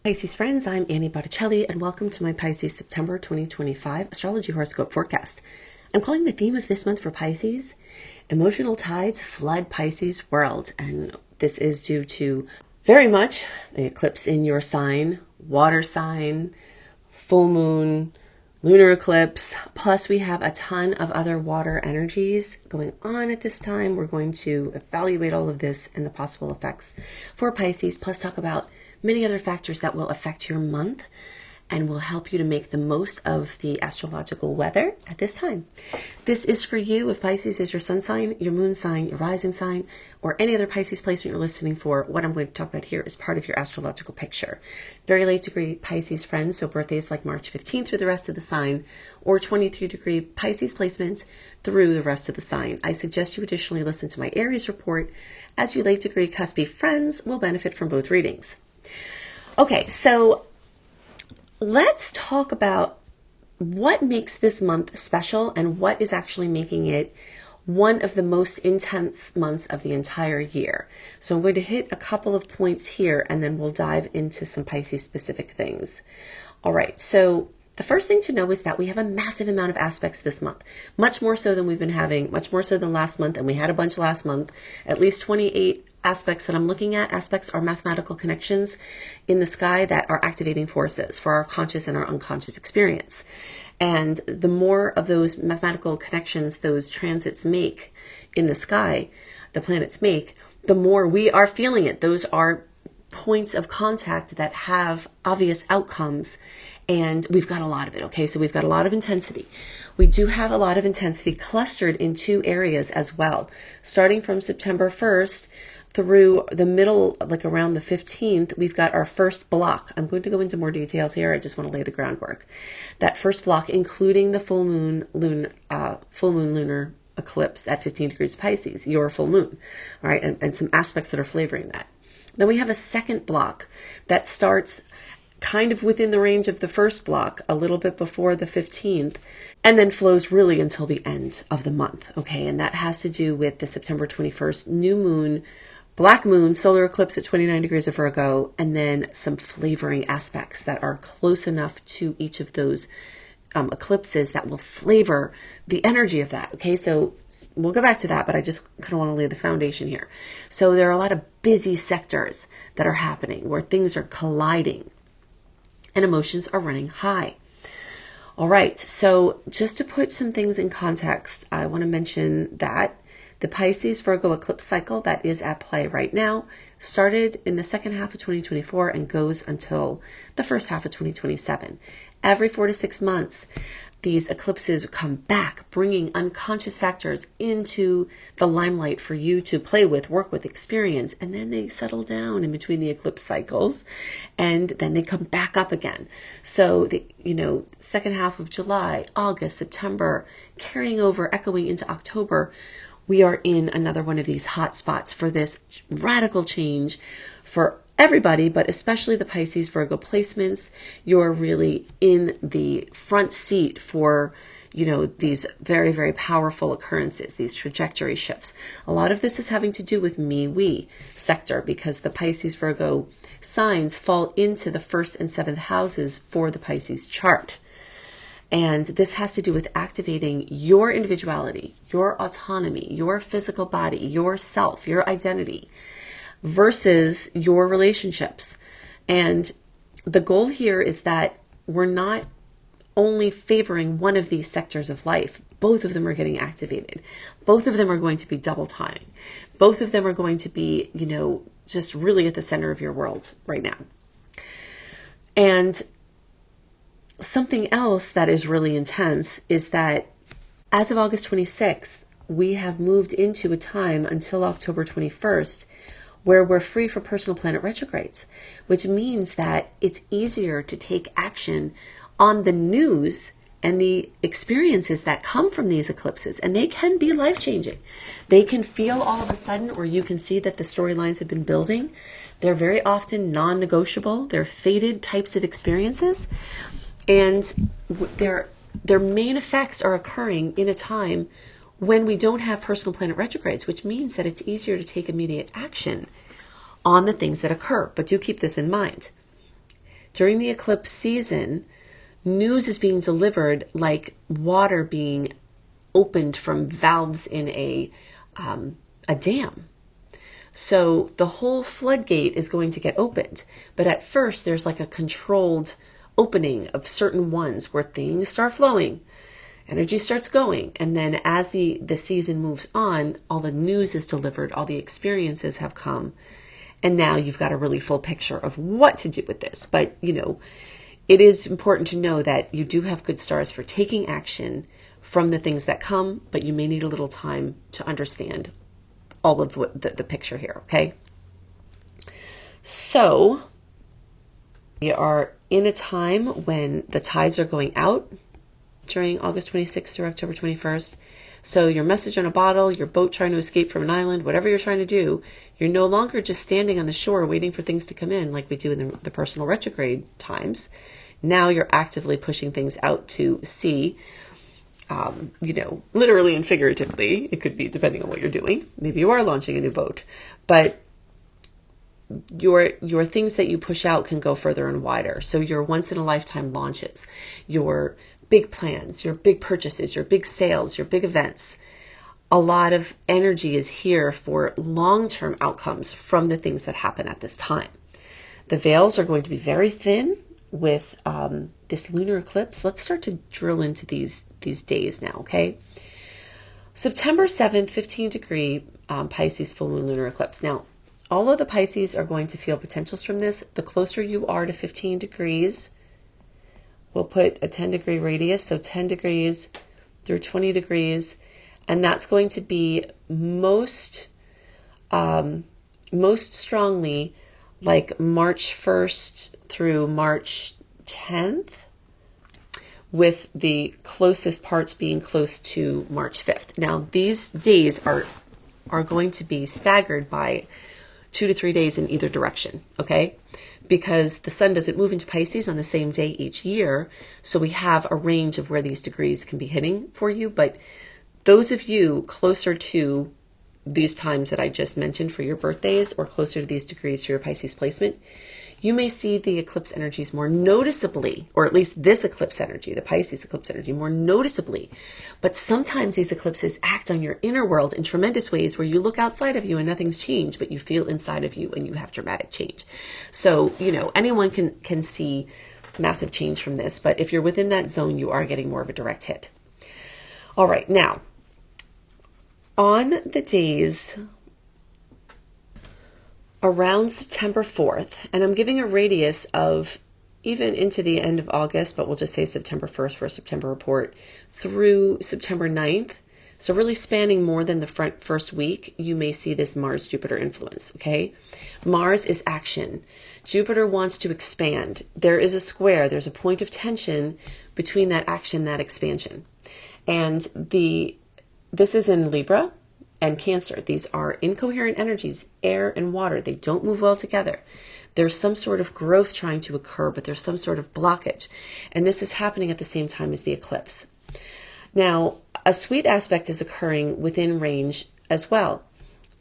Pisces friends, I'm Annie Botticelli, and welcome to my Pisces September 2025 astrology horoscope forecast. I'm calling the theme of this month for Pisces, Emotional Tides Flood Pisces World, and this is due to very much the eclipse in your sign, water sign, full moon, lunar eclipse, plus we have a ton of other water energies going on at this time. We're going to evaluate all of this and the possible effects for Pisces, plus talk about many other factors that will affect your month and will help you to make the most of the astrological weather at this time. This is for you if Pisces is your sun sign, your moon sign, your rising sign, or any other Pisces placement you're listening for. What I'm going to talk about here is part of your astrological picture. Very late degree Pisces friends, so birthdays like March 15th through the rest of the sign, or 23 degree Pisces placements through the rest of the sign. I suggest you additionally listen to my Aries report, as you late degree cuspy friends will benefit from both readings. Okay, so let's talk about what makes this month special and what is actually making it one of the most intense months of the entire year. So I'm going to hit a couple of points here and then we'll dive into some Pisces specific things. All right, so the first thing to know is that we have a massive amount of aspects this month, much more so than we've been having, much more so than last month, and we had a bunch last month, at least 28 aspects that I'm looking at. Aspects are mathematical connections in the sky that are activating forces for our conscious and our unconscious experience. And the more of those mathematical connections those transits make in the sky, the planets make, the more we are feeling it. Those are points of contact that have obvious outcomes, and we've got a lot of it. Okay, so we've got a lot of intensity. We do have a lot of intensity clustered in two areas as well, starting from September 1st through the middle, like around the 15th, we've got our first block. I'm going to go into more details here. I just want to lay the groundwork. That first block, including the full moon lunar eclipse at 15 degrees Pisces, your full moon, all right, and some aspects that are flavoring that. Then we have a second block that starts kind of within the range of the first block, a little bit before the 15th, and then flows really until the end of the month, okay? And that has to do with the September 21st new moon, black moon, solar eclipse at 29 degrees of Virgo, and then some flavoring aspects that are close enough to each of those eclipses that will flavor the energy of that. Okay, so we'll go back to that, but I just kind of want to lay the foundation here. So there are a lot of busy sectors that are happening where things are colliding and emotions are running high. All right, so just to put some things in context, I want to mention that the Pisces Virgo eclipse cycle that is at play right now started in the second half of 2024 and goes until the first half of 2027. Every 4 to 6 months, these eclipses come back, bringing unconscious factors into the limelight for you to play with, work with, experience, and then they settle down in between the eclipse cycles, and then they come back up again. So the second half of July, August, September, carrying over, echoing into October, we are in another one of these hot spots for this radical change for everybody, but especially the Pisces Virgo placements. You're really in the front seat for, these very, very powerful occurrences, these trajectory shifts. A lot of this is having to do with me-we sector because the Pisces Virgo signs fall into the 1st and 7th houses for the Pisces chart. And this has to do with activating your individuality, your autonomy, your physical body, your self, your identity, versus your relationships. And the goal here is that we're not only favoring one of these sectors of life. Both of them are getting activated. Both of them are going to be double timing. Both of them are going to be, just really at the center of your world right now. And something else that is really intense is that as of August 26th, we have moved into a time until October 21st where we're free from personal planet retrogrades, which means that it's easier to take action on the news and the experiences that come from these eclipses. And they can be life-changing. They can feel all of a sudden, or you can see that the storylines have been building. They're very often non-negotiable. They're fated types of experiences. And their main effects are occurring in a time when we don't have personal planet retrogrades, which means that it's easier to take immediate action on the things that occur. But do keep this in mind. During the eclipse season, news is being delivered like water being opened from valves in a dam. So the whole floodgate is going to get opened. But at first, there's like a controlled opening of certain ones where things start flowing. Energy starts going. And then as the season moves on, all the news is delivered, all the experiences have come. And now you've got a really full picture of what to do with this. But, you know, it is important to know that you do have good stars for taking action from the things that come, but you may need a little time to understand all of the picture here, okay? So we are in a time when the tides are going out during August 26th through October 21st. So your message on a bottle, your boat trying to escape from an island, whatever you're trying to do, you're no longer just standing on the shore waiting for things to come in like we do in the personal retrograde times. Now you're actively pushing things out to sea, you know, literally and figuratively. It could be depending on what you're doing. Maybe you are launching a new boat, but your things that you push out can go further and wider. So your once in a lifetime launches, your big plans, your big purchases, your big sales, your big events. A lot of energy is here for long-term outcomes from the things that happen at this time. The veils are going to be very thin with this lunar eclipse. Let's start to drill into these days now, okay? September 7th, 15-degree Pisces full moon lunar eclipse. Now, all of the Pisces are going to feel potentials from this. The closer you are to 15 degrees, we'll put a 10-degree radius, so 10 degrees through 20 degrees, and that's going to be most strongly like March 1st through March 10th, with the closest parts being close to March 5th. Now, these days are going to be staggered by 2 to 3 days in either direction, okay? Because the sun doesn't move into Pisces on the same day each year, so we have a range of where these degrees can be hitting for you. But those of you closer to these times that I just mentioned for your birthdays, or closer to these degrees for your Pisces placement, you may see the eclipse energies more noticeably, or at least this eclipse energy, the Pisces eclipse energy, more noticeably. But sometimes these eclipses act on your inner world in tremendous ways where you look outside of you and nothing's changed, but you feel inside of you and you have dramatic change. So, you know, anyone can see massive change from this, but if you're within that zone, you are getting more of a direct hit. All right, now, on the days around September 4th, and I'm giving a radius of even into the end of August, but we'll just say September 1st for a September report, through September 9th. So really spanning more than the first week, you may see this Mars-Jupiter influence, okay? Mars is action. Jupiter wants to expand. There is a square. There's a point of tension between that action, that expansion. And this is in Libra and Cancer. These are incoherent energies, air and water. They don't move well together. There's some sort of growth trying to occur, but there's some sort of blockage. And this is happening at the same time as the eclipse. Now, a sweet aspect is occurring within range as well.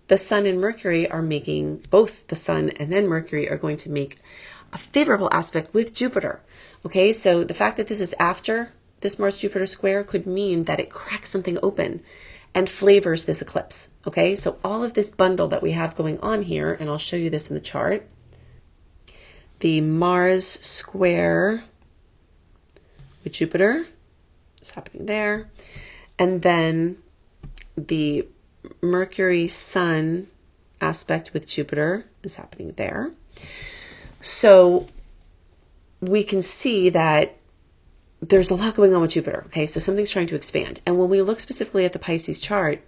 The Sun and Mercury are making, both the Sun and then Mercury are going to make a favorable aspect with Jupiter. Okay, so the fact that this is after this Mars-Jupiter square could mean that it cracks something open and flavors this eclipse. Okay, so all of this bundle that we have going on here, and I'll show you this in the chart. The Mars square with Jupiter is happening there. And then the Mercury Sun aspect with Jupiter is happening there. So we can see that there's a lot going on with Jupiter, okay? So something's trying to expand. And when we look specifically at the Pisces chart,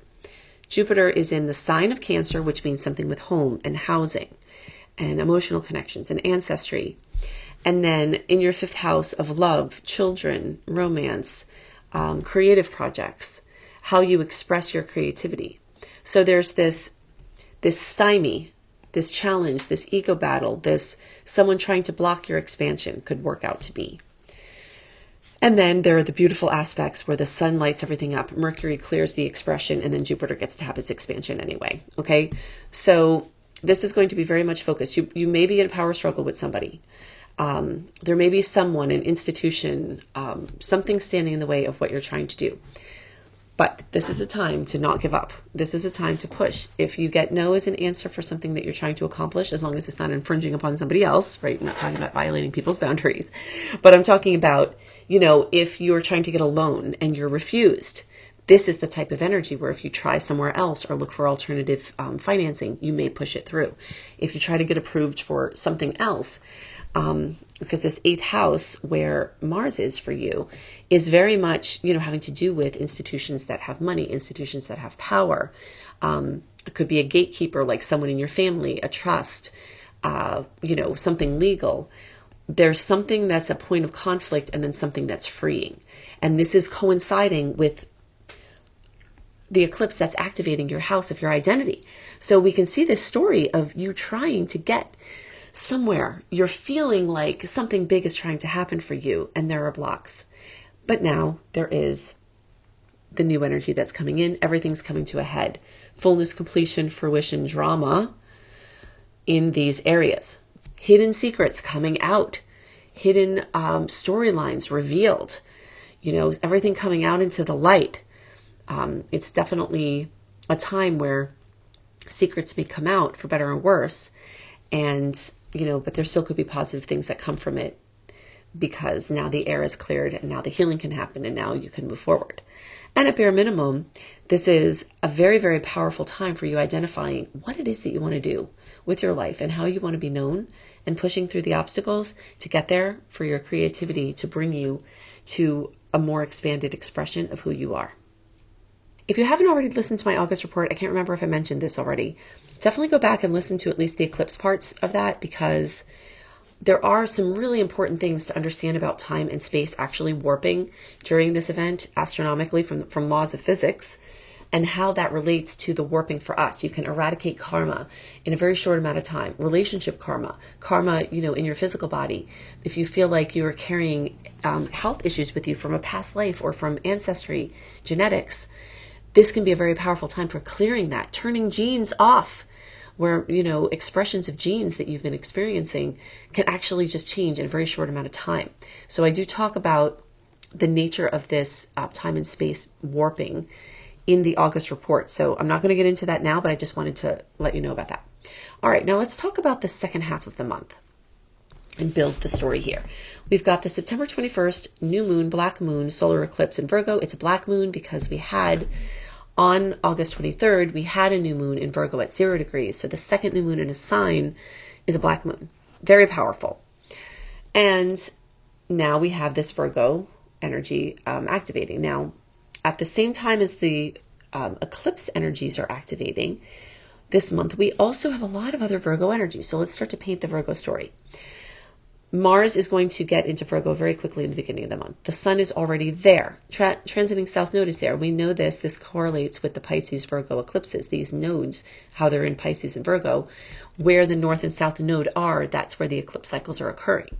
Jupiter is in the sign of Cancer, which means something with home and housing and emotional connections and ancestry. And then in your fifth house of love, children, romance, creative projects, how you express your creativity. So there's this stymie, this challenge, this ego battle, this someone trying to block your expansion could work out to be. And then there are the beautiful aspects where the sun lights everything up, Mercury clears the expression, and then Jupiter gets to have its expansion anyway. Okay, so this is going to be very much focused. You may be in a power struggle with somebody. There may be someone, an institution, something standing in the way of what you're trying to do. But this is a time to not give up. This is a time to push. If you get no as an answer for something that you're trying to accomplish, as long as it's not infringing upon somebody else, right? I'm not talking about violating people's boundaries, but I'm talking about, if you're trying to get a loan and you're refused, this is the type of energy where if you try somewhere else or look for alternative financing, you may push it through. If you try to get approved for something else, because this 8th house where Mars is for you is very much, having to do with institutions that have money, institutions that have power. It could be a gatekeeper, like someone in your family, a trust, something legal. There's something that's a point of conflict and then something that's freeing. And this is coinciding with the eclipse that's activating your house of your identity. So we can see this story of you trying to get somewhere. You're feeling like something big is trying to happen for you and there are blocks. But now there is the new energy that's coming in. Everything's coming to a head. Fullness, completion, fruition, drama in these areas. Hidden secrets coming out. Hidden storylines revealed. Everything coming out into the light. It's definitely a time where secrets may come out for better or worse. And, but there still could be positive things that come from it because now the air is cleared and now the healing can happen and now you can move forward. And at bare minimum, this is a very, very powerful time for you identifying what it is that you want to do with your life and how you want to be known and pushing through the obstacles to get there for your creativity to bring you to a more expanded expression of who you are. If you haven't already listened to my August report, I can't remember if I mentioned this already. Definitely go back and listen to at least the eclipse parts of that because there are some really important things to understand about time and space actually warping during this event astronomically from laws of physics and how that relates to the warping for us. You can eradicate karma in a very short amount of time. Relationship karma, in your physical body. If you feel like you're carrying health issues with you from a past life or from ancestry, genetics, this can be a very powerful time for clearing that, turning genes off, where, expressions of genes that you've been experiencing can actually just change in a very short amount of time. So I do talk about the nature of this time and space warping in the August report. So I'm not going to get into that now, but I just wanted to let you know about that. All right, now let's talk about the second half of the month and build the story here. We've got the September 21st new moon, black moon, solar eclipse in Virgo. It's a black moon because we had on August 23rd, we had a new moon in Virgo at 0 degrees. So the second new moon in a sign is a black moon. Very powerful. And now we have this Virgo energy activating. Now, at the same time as the eclipse energies are activating this month, we also have a lot of other Virgo energies. So let's start to paint the Virgo story. Mars is going to get into Virgo very quickly in the beginning of the month. The sun is already there. Transiting South Node is there. We know this. This correlates with the Pisces Virgo eclipses. These nodes, how they're in Pisces and Virgo, where the North and South Node are, that's where the eclipse cycles are occurring.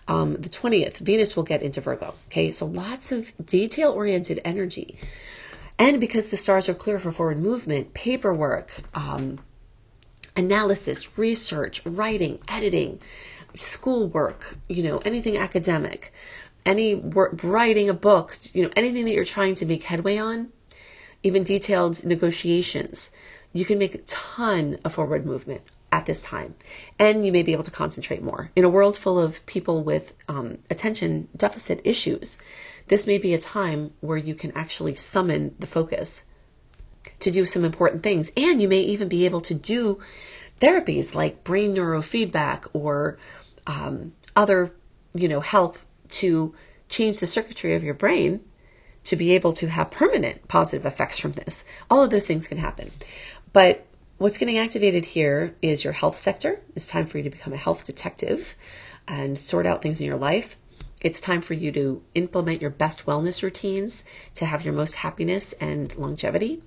The 20th, Venus will get into Virgo. Okay, so lots of detail-oriented energy. And because the stars are clear for forward movement, paperwork, analysis, research, writing, editing, schoolwork, anything academic, any work, writing a book, anything that you're trying to make headway on, even detailed negotiations, you can make a ton of forward movement at this time. And you may be able to concentrate more. In a world full of people with attention deficit issues, this may be a time where you can actually summon the focus to do some important things. And you may even be able to do therapies like brain neurofeedback or other, help to change the circuitry of your brain to be able to have permanent positive effects from this. All of those things can happen. But what's getting activated here is your health sector. It's time for you to become a health detective and sort out things in your life. It's time for you to implement your best wellness routines to have your most happiness and longevity.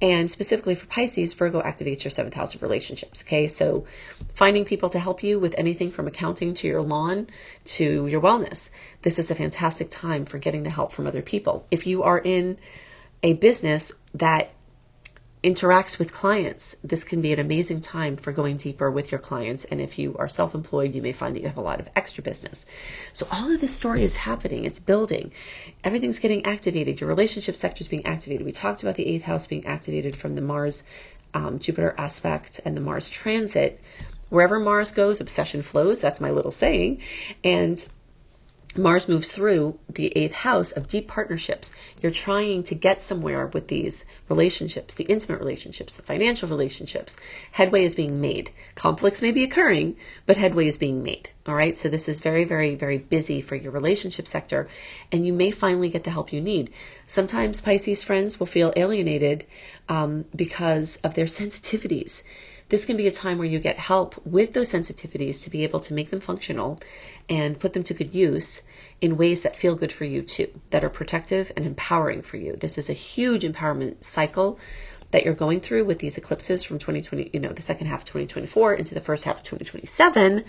And specifically for Pisces, Virgo activates your 7th house of relationships. Okay, so finding people to help you with anything from accounting to your lawn to your wellness. This is a fantastic time for getting the help from other people. If you are in a business that interacts with clients, this can be an amazing time for going deeper with your clients. And if you are self-employed, you may find that you have a lot of extra business. So all of this story is happening. It's building. Everything's getting activated. Your relationship sector is being activated. We talked about the 8th house being activated from the Mars Jupiter aspect and the Mars transit. Wherever Mars goes, obsession flows. That's my little saying. And Mars moves through the 8th house of deep partnerships. You're trying to get somewhere with these relationships, the intimate relationships, the financial relationships. Headway is being made. Conflicts may be occurring, but headway is being made. All right. So this is very, very, very busy for your relationship sector, and you may finally get the help you need. Sometimes Pisces friends will feel alienated because of their sensitivities. This can be a time where you get help with those sensitivities to be able to make them functional and put them to good use in ways that feel good for you too, that are protective and empowering for you. This is a huge empowerment cycle that you're going through with these eclipses from 2020, the second half of 2024 into the first half of 2027.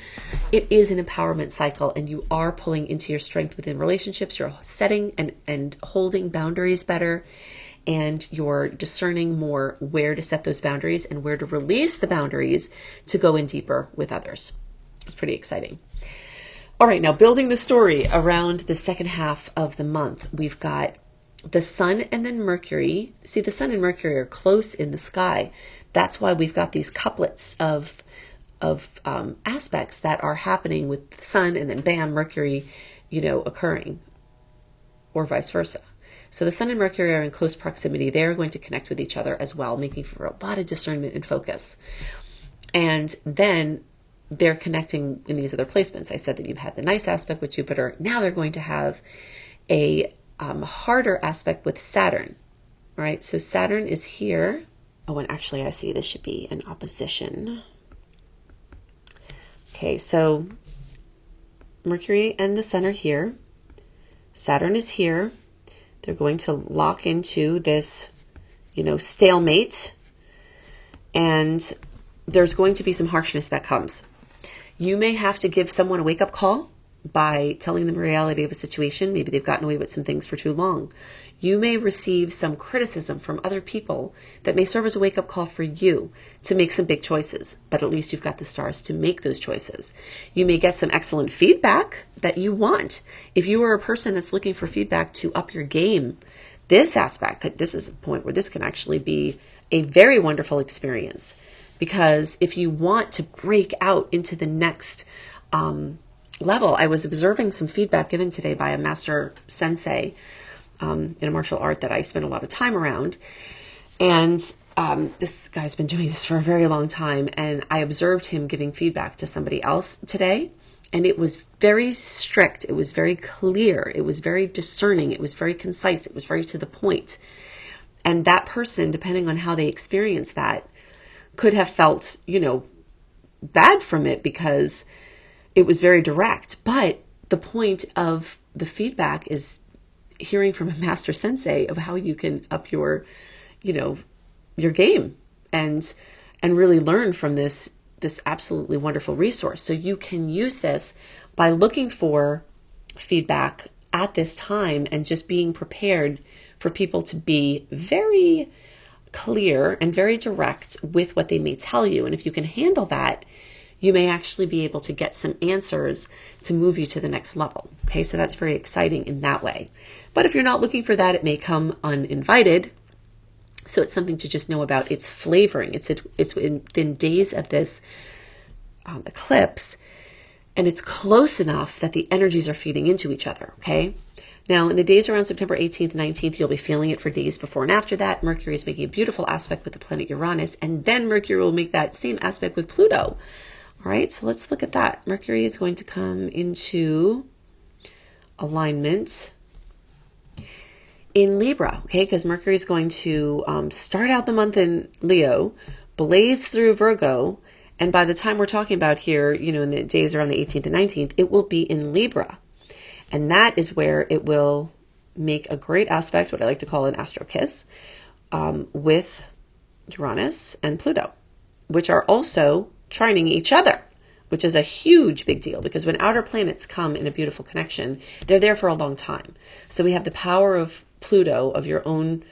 It is an empowerment cycle, and you are pulling into your strength within relationships. You're setting and holding boundaries better, and you're discerning more where to set those boundaries and where to release the boundaries to go in deeper with others. It's pretty exciting. All right, now building the story around the second half of the month, we've got the Sun and then Mercury. See, the Sun and Mercury are close in the sky. That's why we've got these couplets of aspects that are happening with the Sun and then bam, Mercury, occurring, or vice versa. So the Sun and Mercury are in close proximity. They're going to connect with each other as well, making for a lot of discernment and focus. And then they're connecting in these other placements. I said that you've had the nice aspect with Jupiter. Now they're going to have a harder aspect with Saturn. All right, so Saturn is here. Oh, and actually I see this should be an opposition. Okay, so Mercury and the Sun are here. Saturn is here. They're going to lock into this, stalemate. And there's going to be some harshness that comes. You may have to give someone a wake-up call by telling them the reality of a situation. Maybe they've gotten away with some things for too long. You may receive some criticism from other people that may serve as a wake-up call for you to make some big choices, but at least you've got the stars to make those choices. You may get some excellent feedback that you want. If you are a person that's looking for feedback to up your game, this aspect, this is a point where this can actually be a very wonderful experience, because if you want to break out into the next level, I was observing some feedback given today by a master sensei in a martial art that I spend a lot of time around. And this guy's been doing this for a very long time. And I observed him giving feedback to somebody else today. And it was very strict. It was very clear. It was very discerning. It was very concise. It was very to the point. And that person, depending on how they experienced that, could have felt, bad from it because it was very direct. But the point of the feedback is hearing from a master sensei of how you can up your game and really learn from this absolutely wonderful resource. So you can use this by looking for feedback at this time and just being prepared for people to be very clear and very direct with what they may tell you. And if you can handle that, you may actually be able to get some answers to move you to the next level. Okay, so that's very exciting in that way. But if you're not looking for that, it may come uninvited. So it's something to just know about its flavoring. It's within days of this eclipse, and it's close enough that the energies are feeding into each other. Okay. Now, in the days around September 18th, 19th, you'll be feeling it for days before and after that. Mercury is making a beautiful aspect with the planet Uranus, and then Mercury will make that same aspect with Pluto. All right, so let's look at that. Mercury is going to come into alignment in Libra, okay, because Mercury is going to start out the month in Leo, blaze through Virgo, and by the time we're talking about here, in the days around the 18th and 19th, it will be in Libra. And that is where it will make a great aspect, what I like to call an astro kiss, with Uranus and Pluto, which are also trining each other, which is a huge big deal, because when outer planets come in a beautiful connection, they're there for a long time. So we have the power of Pluto, of your own,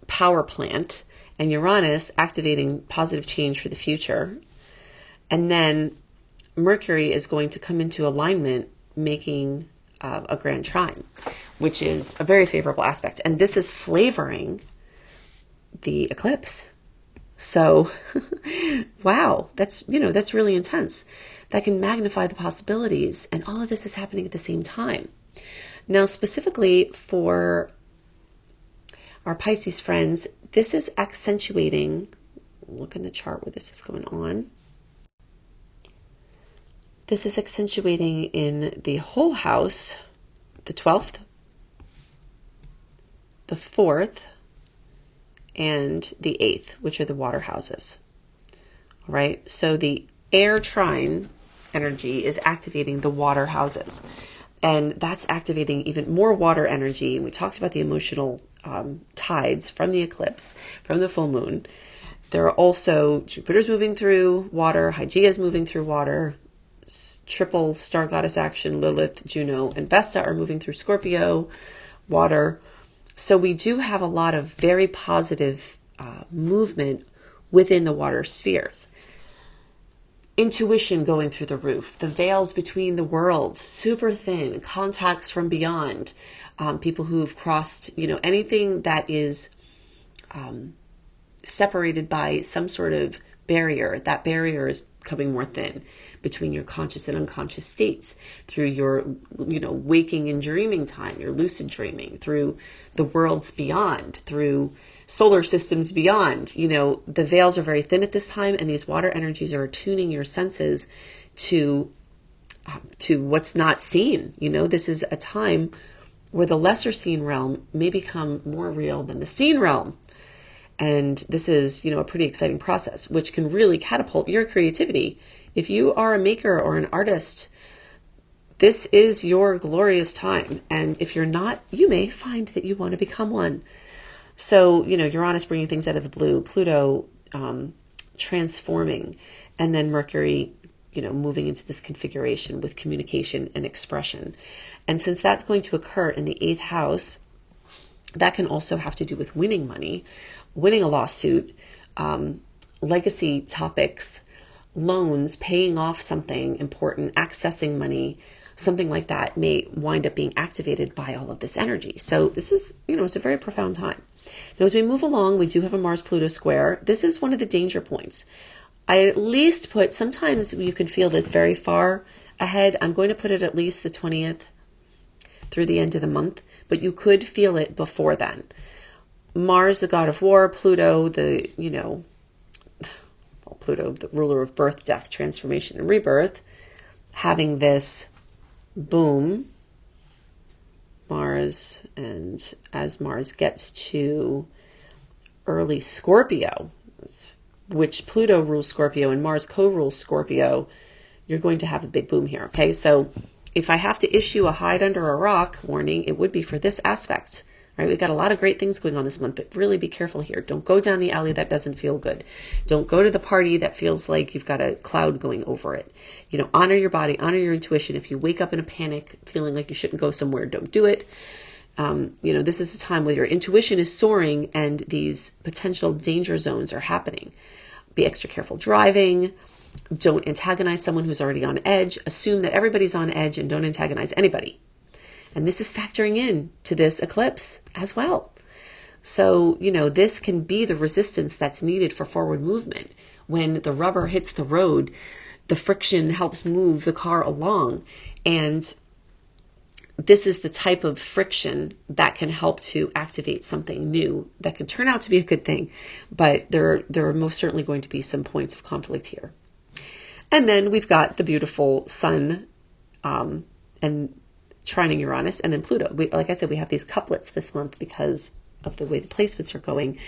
power plant, and Uranus activating positive change for the future. And then Mercury is going to come into alignment, making a grand trine, which is a very favorable aspect. And this is flavoring the eclipse. So, wow, that's really intense. That can magnify the possibilities. And all of this is happening at the same time. Now, specifically for our Pisces friends, this is accentuating, look in the chart where this is going on. This is accentuating in the whole house, the 12th, the 4th, and the 8th, which are the water houses. All right, so the air trine energy is activating the water houses. And that's activating even more water energy. We talked about the emotional tides from the eclipse, from the full moon. There are also Jupiter's moving through water, Hygeia's moving through water, triple star goddess action, Lilith, Juno, and Vesta are moving through Scorpio, water. So we do have a lot of very positive movement within the water spheres. Intuition going through the roof, the veils between the worlds, super thin, contacts from beyond, people who've crossed, anything that is separated by some sort of barrier. That barrier is becoming more thin between your conscious and unconscious states, through your, waking and dreaming time, your lucid dreaming, through the worlds beyond, through solar systems beyond. The veils are very thin at this time, and these water energies are attuning your senses to what's not seen. This is a time where the lesser seen realm may become more real than the seen realm. And this is, a pretty exciting process, which can really catapult your creativity. If you are a maker or an artist, this is your glorious time. And if you're not, you may find that you want to become one. So, Uranus bringing things out of the blue, Pluto transforming, and then Mercury, moving into this configuration with communication and expression. And since that's going to occur in the 8th house, that can also have to do with winning money, winning a lawsuit, legacy topics, loans, paying off something important, accessing money, something like that may wind up being activated by all of this energy. So this is, it's a very profound time. Now, as we move along, we do have a Mars-Pluto square. This is one of the danger points. I at least sometimes you can feel this very far ahead. I'm going to put it at least the 20th through the end of the month, but you could feel it before then. Mars, the god of war, Pluto, Pluto, the ruler of birth, death, transformation, and rebirth, having this boom, Mars, and as Mars gets to early Scorpio, which Pluto rules Scorpio and Mars co-rules Scorpio, you're going to have a big boom here. Okay, so if I have to issue a hide under a rock warning, it would be for this aspect. Right, we've got a lot of great things going on this month, but really be careful here. Don't go down the alley that doesn't feel good. Don't go to the party that feels like you've got a cloud going over it. Honor your body, honor your intuition. If you wake up in a panic feeling like you shouldn't go somewhere, don't do it. This is a time where your intuition is soaring and these potential danger zones are happening. Be extra careful driving. Don't antagonize someone who's already on edge. Assume that everybody's on edge and don't antagonize anybody. And this is factoring in to this eclipse as well. So, this can be the resistance that's needed for forward movement. When the rubber hits the road, the friction helps move the car along. And this is the type of friction that can help to activate something new that can turn out to be a good thing. But there are most certainly going to be some points of conflict here. And then we've got the beautiful Sun and trining Uranus, and then Pluto. Like I said, we have these couplets this month because of the way the placements are going.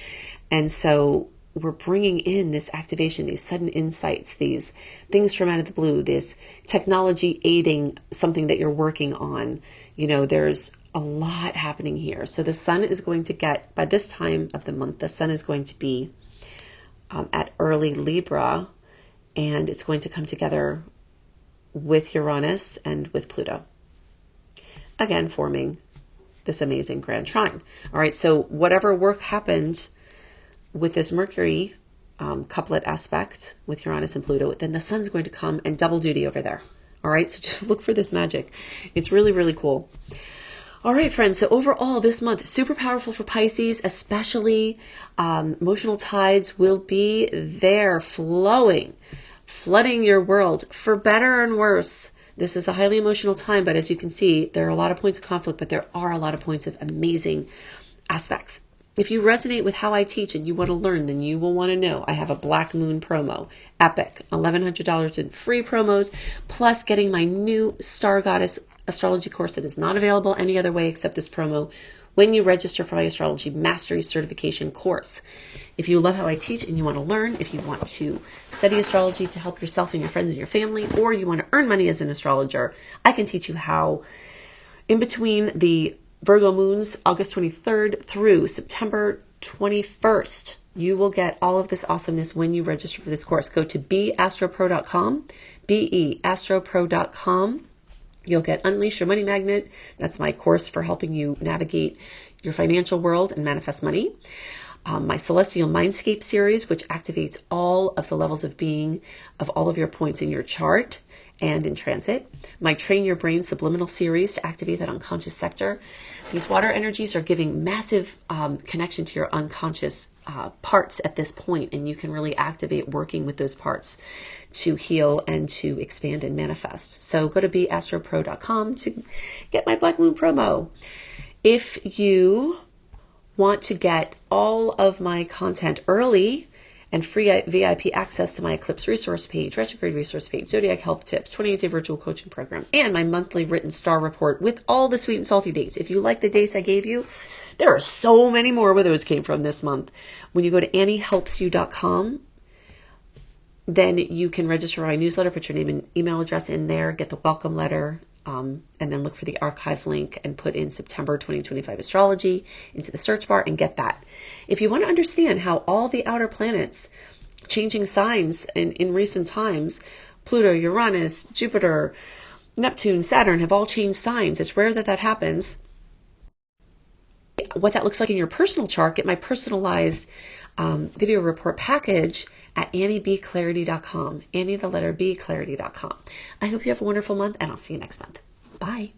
And so we're bringing in this activation, these sudden insights, these things from out of the blue, this technology aiding something that you're working on. There's a lot happening here. So the Sun is going to get, by this time of the month, the Sun is going to be at early Libra, and it's going to come together with Uranus and with Pluto. Again, forming this amazing grand trine. All right, so whatever work happened with this Mercury couplet aspect with Uranus and Pluto, then the sun's going to come and double duty over there. All right, so just look for this magic. It's really, really cool. All right, friends, so overall this month, super powerful for Pisces, especially emotional tides will be there flowing, flooding your world for better and worse. This is a highly emotional time, but as you can see, there are a lot of points of conflict, but there are a lot of points of amazing aspects. If you resonate with how I teach and you want to learn, then you will want to know I have a Black Moon promo. Epic. $1,100 in free promos, plus getting my new Star Goddess astrology course that is not available any other way except this promo when you register for my Astrology Mastery Certification course. If you love how I teach and you want to learn, if you want to study astrology to help yourself and your friends and your family, or you want to earn money as an astrologer, I can teach you how in between the Virgo moons, August 23rd through September 21st, you will get all of this awesomeness when you register for this course. Go to beastropro.com, beastropro.com. You'll get Unleash Your Money Magnet. That's my course for helping you navigate your financial world and manifest money. My Celestial Mindscape series, which activates all of the levels of being of all of your points in your chart and in transit. My Train Your Brain Subliminal series to activate that unconscious sector. These water energies are giving massive connection to your unconscious parts at this point, and you can really activate working with those parts to heal and to expand and manifest. So go to beastropro.com to get my Black Moon promo. If you want to get all of my content early and free VIP access to my Eclipse resource page, retrograde resource page, zodiac health tips, 28-day virtual coaching program, and my monthly written star report with all the sweet and salty dates. If you like the dates I gave you, there are so many more where those came from this month. When you go to anniehelpsyou.com, then you can register for my newsletter, put your name and email address in there, get the welcome letter, and then look for the archive link and put in September 2025 astrology into the search bar and get that. If you want to understand how all the outer planets changing signs in recent times, Pluto, Uranus, Jupiter, Neptune, Saturn have all changed signs. It's rare that that happens. What that looks like in your personal chart, get my personalized video report package at anniebclarity.com. Annie, the letter B, clarity.com. I hope you have a wonderful month, and I'll see you next month. Bye.